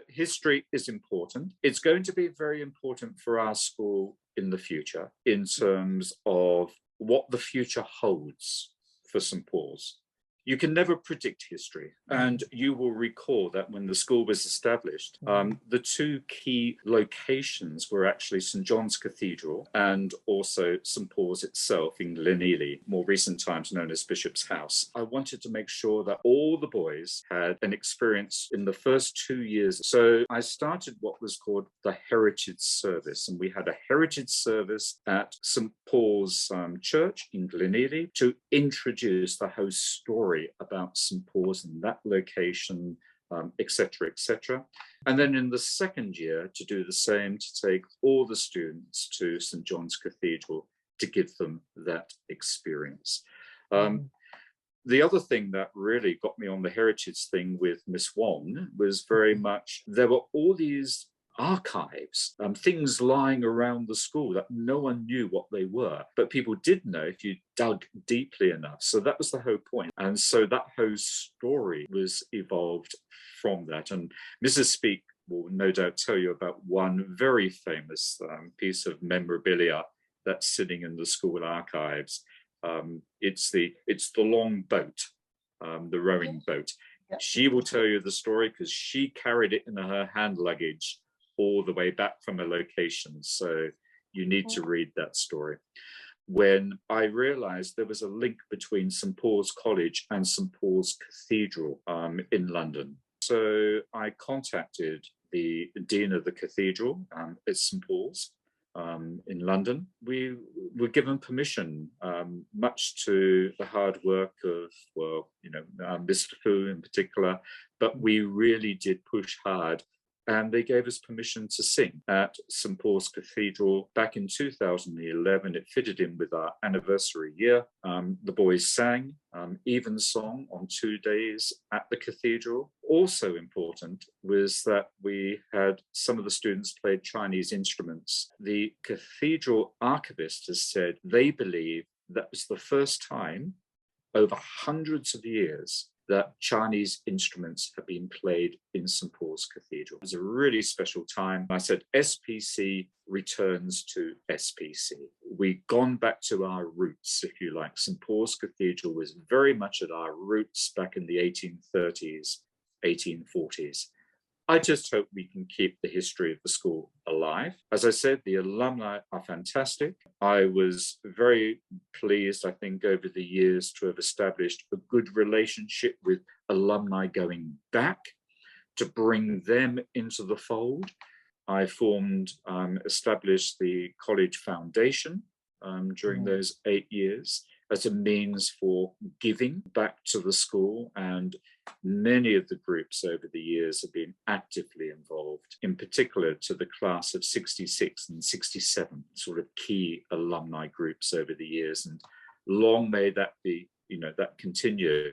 history is important. It's going to be very important for our school in the future in terms of what the future holds for St. Paul's. You can never predict history. And you will recall that when the school was established, the two key locations were actually St. John's Cathedral and also St. Paul's itself in Glenealy, more recent times known as Bishop's House. I wanted to make sure that all the boys had an experience in the first 2 years. So I started what was called the Heritage Service. And we had a Heritage Service at St. Paul's Church in Glenealy to introduce the whole story about St. Paul's and that location, etc., etc. And then in the second year, to do the same, to take all the students to St. John's Cathedral to give them that experience. The other thing that really got me on the heritage thing with Miss Wong was very much, there were all these archives, things lying around the school that no one knew what they were, but people did know if you dug deeply enough. So that was the whole point. And so that whole story was evolved from that. And Mrs. Speak will no doubt tell you about one very famous piece of memorabilia that's sitting in the school archives. It's the long boat, the rowing boat. She will tell you the story because she carried it in her hand luggage all the way back from a location. So you need to read that story. When I realized there was a link between St. Paul's College and St. Paul's Cathedral in London. So I contacted the Dean of the Cathedral at St. Paul's in London. We were given permission, much to the hard work of, well, Mr. Fu in particular, but we really did push hard. And they gave us permission to sing at St. Paul's Cathedral back in 2011. It fitted in with our anniversary year. The boys sang evensong on 2 days at the cathedral. Also important was that we had some of the students played Chinese instruments. The cathedral archivist has said they believe that was the first time over hundreds of years that Chinese instruments have been played in St. Paul's Cathedral. It was a really special time. I said, SPC returns to SPC. We've gone back to our roots, if you like. St. Paul's Cathedral was very much at our roots back in the 1830s, 1840s. I just hope we can keep the history of the school alive. As I said, the alumni are fantastic. I was very pleased, I think, over the years to have established a good relationship with alumni going back, to bring them into the fold. I established the College Foundation during those 8 years as a means for giving back to the school, and many of the groups over the years have been actively involved, in particular to the class of 66 and 67, sort of key alumni groups over the years, and long may that be, that continue.